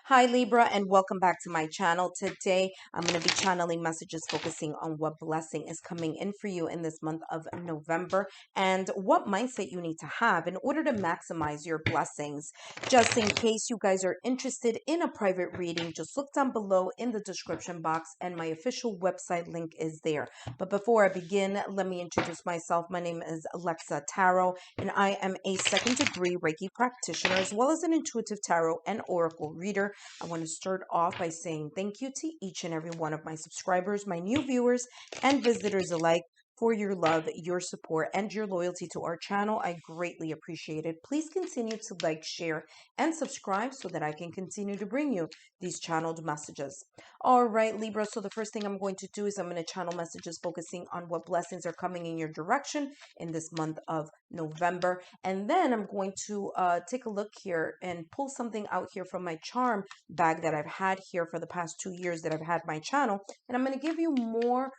Hi Libra, and welcome back to my channel. Today I'm going to be channeling messages focusing on what blessing is coming in for you in this month of November and what mindset you need to have in order to maximize your blessings. Just in case you guys are interested in a private reading, just look down below in the description box and my official website link is there. But before I begin, let me introduce myself. My name is Lexa Tarot and I am a second degree Reiki practitioner as well as an intuitive tarot and oracle reader. I want to start off by saying thank you to each and every one of my subscribers, my new viewers, and visitors alike for your love, your support, and your loyalty to our channel. I greatly appreciate it. Please continue to like, share, and subscribe so that I can continue to bring you these channeled messages. All right, Libra. So the first thing I'm going to do is I'm going to channel messages focusing on what blessings are coming in your direction in this month of November. And then I'm going to take a look here and pull something out here from my charm bag that I've had here for the past 2 years that I've had my channel. And I'm going to give you more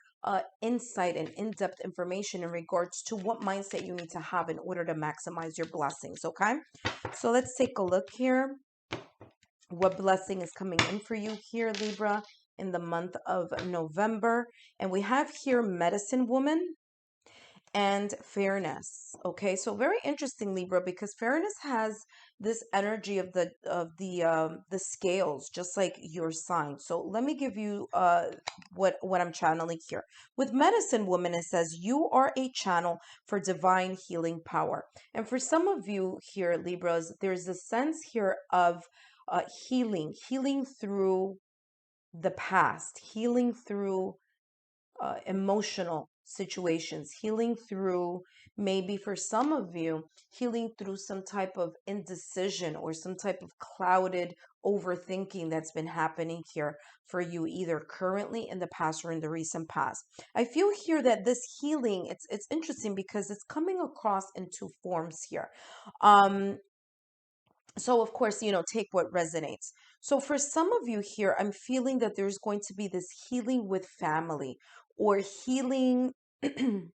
insight and in-depth information in regards to what mindset you need to have in order to maximize your blessings. Okay, so let's take a look here. What blessing is coming in for you here, Libra, in the month of November? And we have here Medicine Woman and Fairness. Okay, so very interesting, Libra, because Fairness has this energy of the scales, just like your sign. So let me give you what I'm channeling here. With Medicine Woman, it says you are a channel for divine healing power. And for some of you here, Libras, there's a sense here of healing through the past, healing through emotional situations, healing through, maybe for some of you, healing through some type of indecision or some type of clouded overthinking that's been happening here for you, either currently, in the past, or in the recent past. I feel here that this healing, it's interesting because it's coming across in two forms here. So of course, take what resonates. So for some of you here, I'm feeling that there's going to be this healing with family, or healing in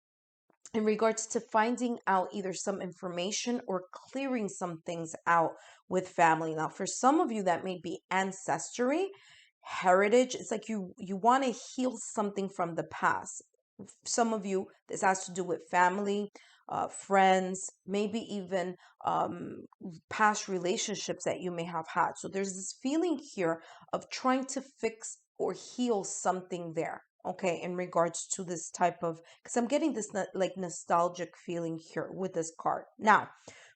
regards to finding out either some information or clearing some things out with family. Now, for some of you, that may be ancestry, heritage. It's like you want to heal something from the past. Some of you, this has to do with family, friends, maybe even past relationships that you may have had. So there's this feeling here of trying to fix or heal something there. Okay, in regards to this type of, because I'm getting this like nostalgic feeling here with this card. Now,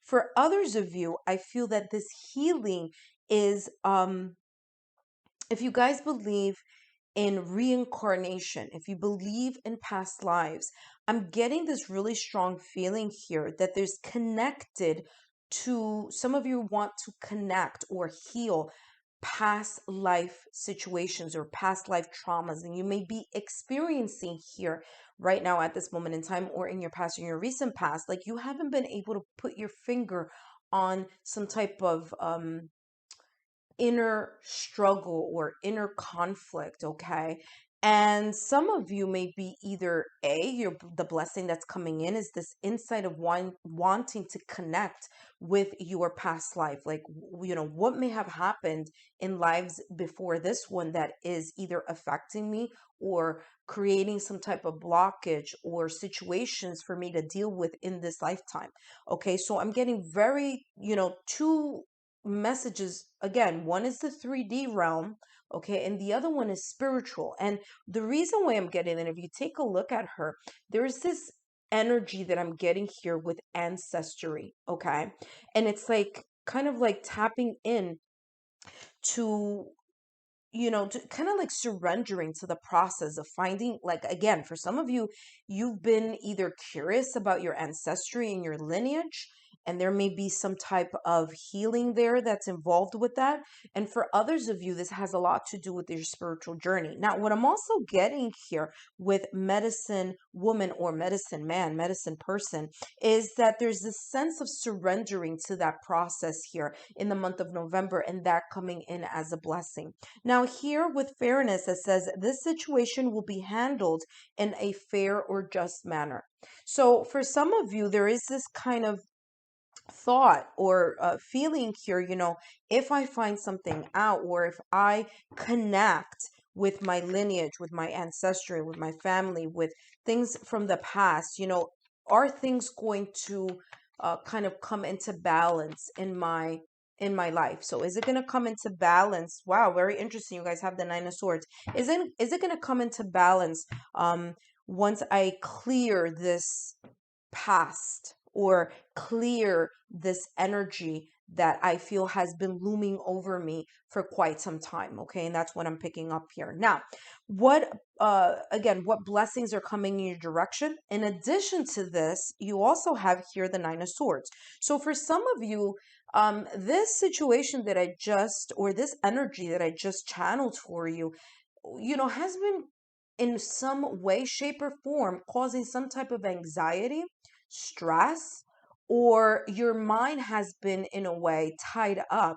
for others of you, I feel that this healing is, if you guys believe in reincarnation, if you believe in past lives, I'm getting this really strong feeling here that there's connected to, some of you want to connect or heal past life situations or past life traumas, and you may be experiencing here right now at this moment in time, or in your past or in your recent past, like you haven't been able to put your finger on some type of inner struggle or inner conflict. Okay, and some of you may be either the blessing that's coming in is this insight of wanting to connect with your past life, like what may have happened in lives before this one that is either affecting me or creating some type of blockage or situations for me to deal with in this lifetime. Okay, so I'm getting very, two messages again. One is the 3D realm, okay, and the other one is spiritual. And the reason why I'm getting it, if you take a look at her, there's this energy that I'm getting here with ancestry, okay, and it's like kind of like tapping in to, to kind of like surrendering to the process of finding, like, again, for some of you, you've been either curious about your ancestry and your lineage, and there may be some type of healing there that's involved with that. And for others of you, this has a lot to do with your spiritual journey. Now, what I'm also getting here with Medicine Woman or Medicine Man, Medicine Person, is that there's this sense of surrendering to that process here in the month of November, and that coming in as a blessing. Now, here with Fairness, it says this situation will be handled in a fair or just manner. So for some of you, there is this kind of thought or feeling here, if I find something out, or if I connect with my lineage, with my ancestry, with my family, with things from the past, are things going to kind of come into balance in my life? So is it going to come into balance? Wow, very interesting. You guys have the Nine of Swords. Is it going to come into balance once I clear this past, or clear this energy that I feel has been looming over me for quite some time? Okay, and that's what I'm picking up here. Now, what again, what blessings are coming in your direction? In addition to this, you also have here the Nine of Swords. So for some of you, this situation that I just, or this energy that I just channeled for you, has been in some way, shape, or form causing some type of anxiety, stress, or your mind has been in a way tied up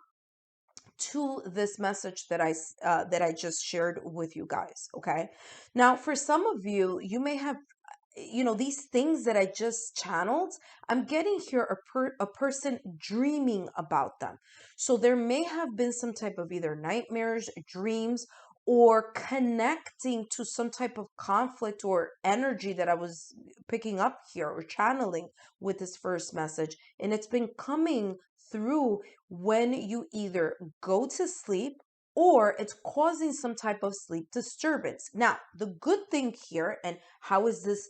to this message that I just shared with you guys. Okay, now for some of you, you may have, these things that I just channeled, I'm getting here a person dreaming about them. So there may have been some type of either nightmares, dreams, or connecting to some type of conflict or energy that I was picking up here or channeling with this first message. And it's been coming through when you either go to sleep, or it's causing some type of sleep disturbance. Now, the good thing here, and how is this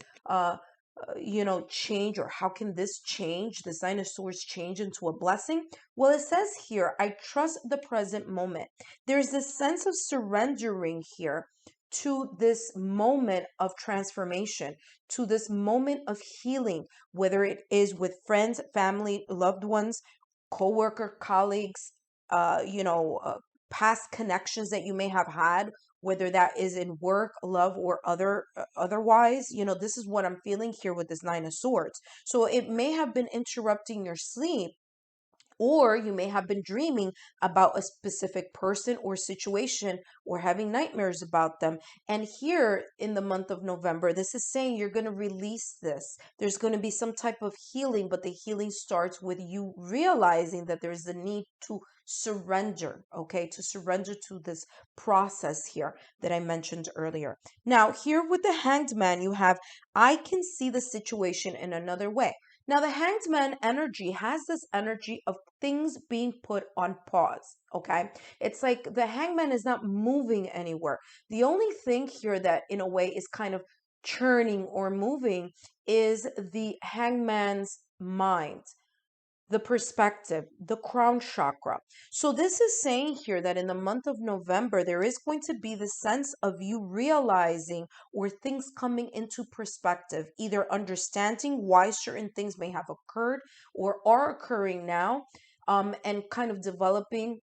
change, or how can this change, this Nine of Swords change into a blessing? Well, it says here, I trust the present moment. There's this sense of surrendering here to this moment of transformation, to this moment of healing, whether it is with friends, family, loved ones, co-worker, colleagues, uh, you know, uh, past connections that you may have had, whether that is in work, love, or otherwise. This is what I'm feeling here with this Nine of Swords. So it may have been interrupting your sleep, or you may have been dreaming about a specific person or situation, or having nightmares about them. And here in the month of November, this is saying you're going to release this. There's going to be some type of healing, but the healing starts with you realizing that there's a need to surrender, okay? To surrender to this process here that I mentioned earlier. Now, here with the Hanged Man, you have, I can see the situation in another way. Now, the Hanged Man energy has this energy of things being put on pause, okay? It's like the Hangman is not moving anywhere. The only thing here that, in a way, is kind of churning or moving is the Hangman's mind, the perspective, the crown chakra. So this is saying here that in the month of November, there is going to be the sense of you realizing, or things coming into perspective, either understanding why certain things may have occurred or are occurring now, and kind of developing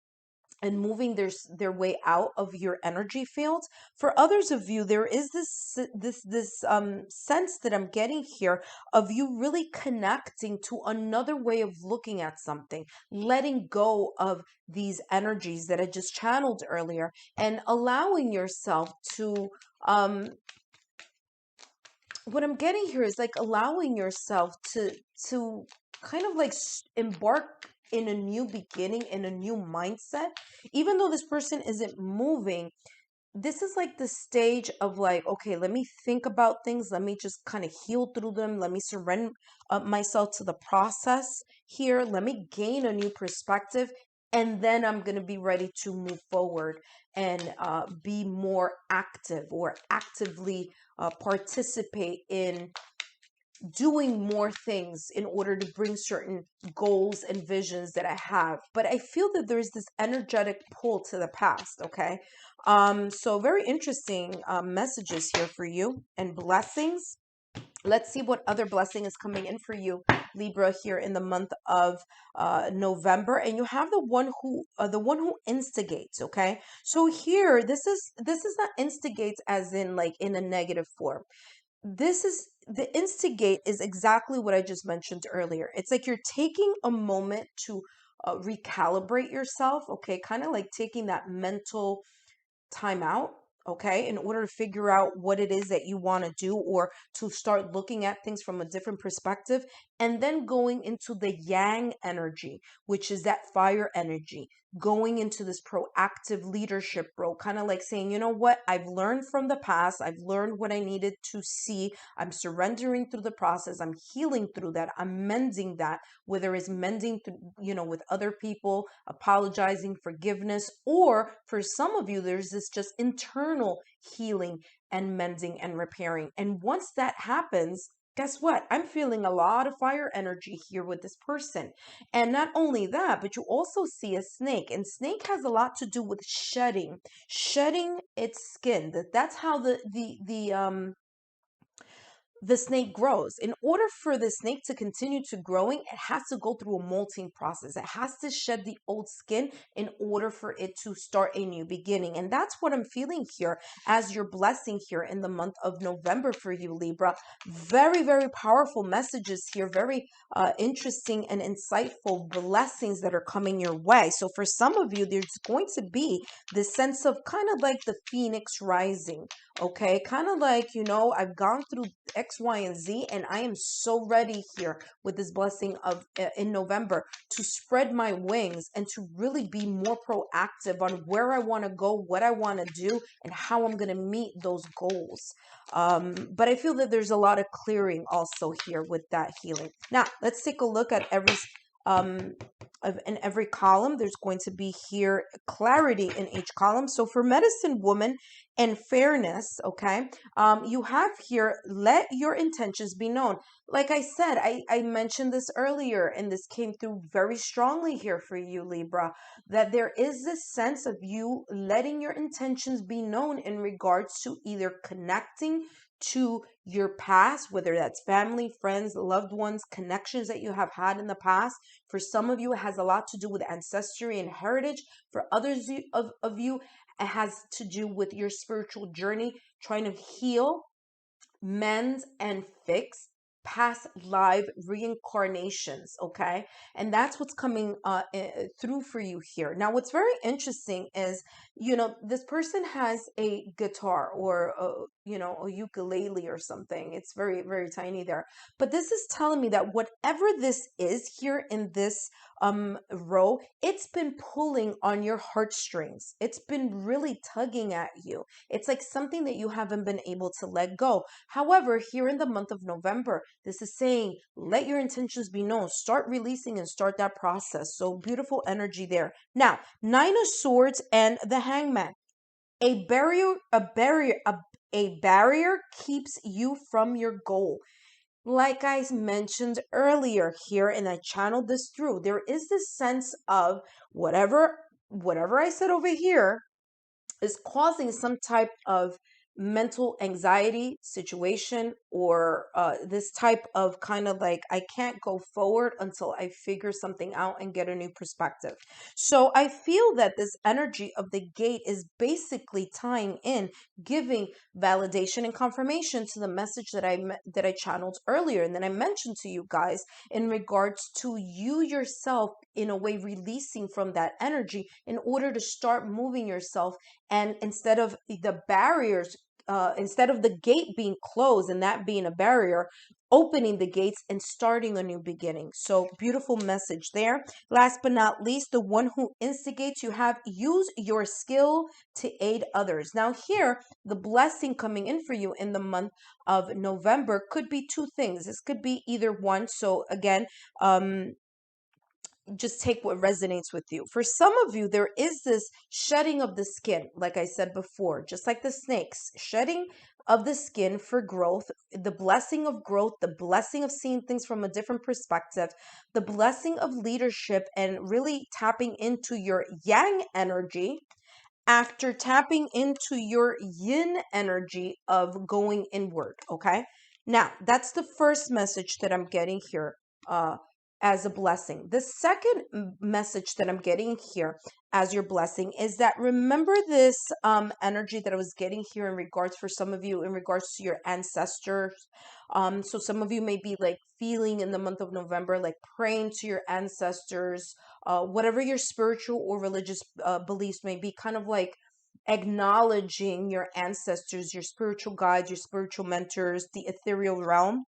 and moving their way out of your energy field. For others of you, there is this sense that I'm getting here of you really connecting to another way of looking at something, letting go of these energies that I just channeled earlier, and allowing yourself to what I'm getting here is like allowing yourself to kind of like embark in a new beginning, in a new mindset. Even though this person isn't moving, this is like the stage of like, okay, let me think about things, let me just kind of heal through them, let me surrender myself to the process here, let me gain a new perspective, and then I'm going to be ready to move forward and be more active, or actively participate in doing more things in order to bring certain goals and visions that I have. But I feel that there's this energetic pull to the past, okay? So very interesting messages here for you, and blessings. Let's see what other blessing is coming in for you, Libra, here in the month of November. And you have the one who instigates. Okay, so here this is not instigates as in like in a negative form. This is the instigate is exactly what I just mentioned earlier. It's like you're taking a moment to recalibrate yourself. Okay, kind of like taking that mental time out, okay, in order to figure out what it is that you want to do, or to start looking at things from a different perspective. and then going into the yang energy, which is that fire energy, going into this proactive leadership role, kind of like saying, you know what, I've learned from the past, I've learned what I needed to see, I'm surrendering through the process, I'm healing through that, I'm mending that, whether it's mending through, with other people, apologizing, forgiveness, or for some of you, there's this just internal healing and mending and repairing. And once that happens, guess what? I'm feeling a lot of fire energy here with this person. And not only that, but you also see a snake. And snake has a lot to do with shedding its skin. That's how the snake grows. In order for the snake to continue to growing, it has to go through a molting process. It has to shed the old skin in order for it to start a new beginning. And that's what I'm feeling here as your blessing here in the month of November for you, Libra. Very, very powerful messages here. Very interesting and insightful blessings that are coming your way. So for some of you, there's going to be this sense of kind of like the phoenix rising. Okay, kind of like, I've gone through X, Y, and Z, and I am so ready here with this blessing of in November to spread my wings and to really be more proactive on where I want to go, what I want to do, and how I'm going to meet those goals. But I feel that there's a lot of clearing also here with that healing. Now, let's take a look at in every column. There's going to be here clarity in each column. So for medicine woman and fairness, okay, you have here, let your intentions be known. Like I said, I mentioned this earlier, and this came through very strongly here for you, Libra, that there is this sense of you letting your intentions be known in regards to either connecting to your past, whether that's family, friends, loved ones, connections that you have had in the past. For some of you, it has a lot to do with ancestry and heritage. For others of you, it has to do with your spiritual journey, trying to heal, mend, and fix past live reincarnations. Okay, and that's what's coming through for you here. Now, what's very interesting is, this person has a guitar or a ukulele or something. It's very, very tiny there, but this is telling me that whatever this is here in this row, it's been pulling on your heartstrings. It's been really tugging at you. It's like something that you haven't been able to let go. However, here in the month of November, this is saying, let your intentions be known. Start releasing and start that process. So beautiful energy there. Now, Nine of Swords and the Hangman. A barrier keeps you from your goal. Like I mentioned earlier here, and I channeled this through, there is this sense of whatever I said over here is causing some type of mental anxiety situation, or this type of kind of like, I can't go forward until I figure something out and get a new perspective. So I feel that this energy of the gate is basically tying in, giving validation and confirmation to the message that I channeled earlier, and then I mentioned to you guys in regards to you yourself in a way releasing from that energy in order to start moving yourself. And instead of the barriers, instead of the gate being closed and that being a barrier, opening the gates and starting a new beginning. So beautiful message there. Last but not least, the one who instigates, you have use your skill to aid others. Now here, the blessing coming in for you in the month of November could be two things. This could be either one. So again, just take what resonates with you. For some of you, there is this shedding of the skin, like I said before, just like the snakes, shedding of the skin for growth, the blessing of growth, the blessing of seeing things from a different perspective, the blessing of leadership, and really tapping into your yang energy after tapping into your yin energy of going inward. Okay, now that's the first message that I'm getting here as a blessing. The second message that I'm getting here as your blessing is that, remember this energy that I was getting here in regards, for some of you, in regards to your ancestors. So some of you may be like feeling in the month of November, like praying to your ancestors, whatever your spiritual or religious beliefs may be, kind of like acknowledging your ancestors, your spiritual guides, your spiritual mentors, the ethereal realm.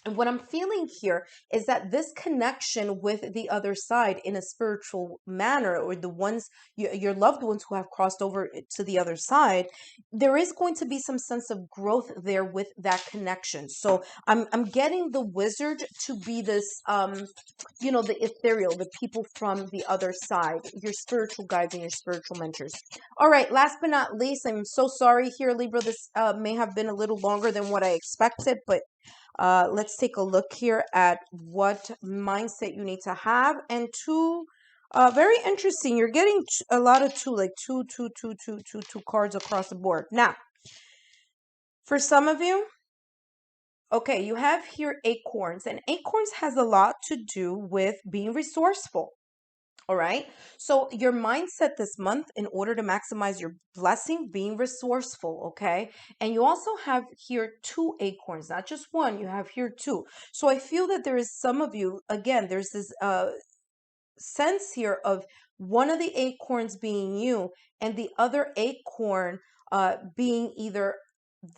And what I'm feeling here is that this connection with the other side in a spiritual manner, or the ones, your loved ones who have crossed over to the other side, there is going to be some sense of growth there with that connection. So I'm getting the wizard to be this, the ethereal, the people from the other side, your spiritual guides and your spiritual mentors. All right, last but not least, I'm so sorry here, Libra. This may have been a little longer than what I expected, but let's take a look here at what mindset you need to have. And two, very interesting. You're getting a lot of two, like two cards across the board. Now, for some of you, okay, you have here acorns, and acorns has a lot to do with being resourceful. All right. So your mindset this month, in order to maximize your blessing, being resourceful. Okay. And you also have here two acorns, not just one, you have here two. So I feel that there is some of you, again, there's this sense here of one of the acorns being you and the other acorn being either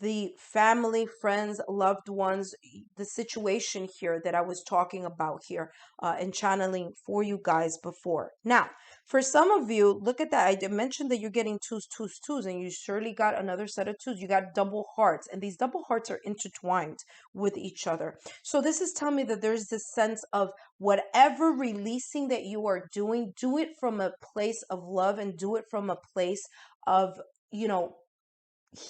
the family, friends, loved ones, the situation here that I was talking about here and channeling for you guys before. Now, for some of you, look at that. I mentioned that you're getting twos, twos, twos, and you surely got another set of twos. You got double hearts, and these double hearts are intertwined with each other. So this is telling me that there's this sense of whatever releasing that you are doing, do it from a place of love and do it from a place of,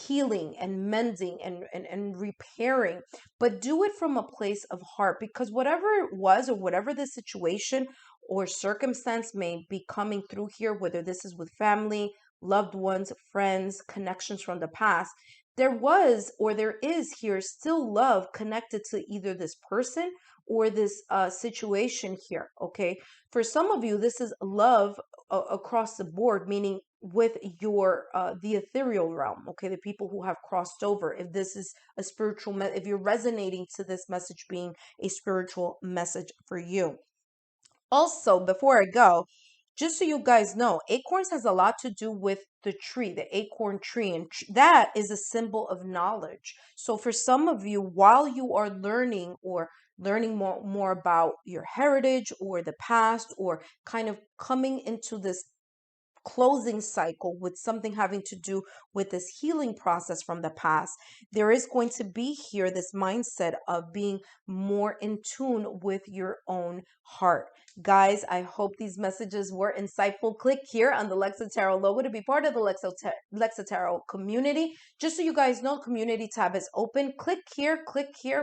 healing and mending and repairing, but do it from a place of heart, because whatever it was or whatever the situation or circumstance may be coming through here, whether this is with family, loved ones, friends, connections from the past, there was or there is here still love connected to either this person or this situation here. Okay, for some of you this is love across the board, meaning with your the ethereal realm. Okay, the people who have crossed over, if this is a spiritual if you're resonating to this message being a spiritual message for you. Also, before I go, just so you guys know, acorns has a lot to do with the tree, the acorn tree, and that is a symbol of knowledge. So for some of you, while you are learning or learning more about your heritage or the past, or kind of coming into this closing cycle with something having to do with this healing process from the past, there is going to be here this mindset of being more in tune with your own heart. Guys, I hope these messages were insightful. Click here on the Lexa Tarot logo to be part of the Lexa Tarot community. Just so you guys know, community tab is open. Click here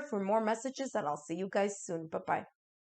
for more messages, and I'll see you guys soon. Bye-bye.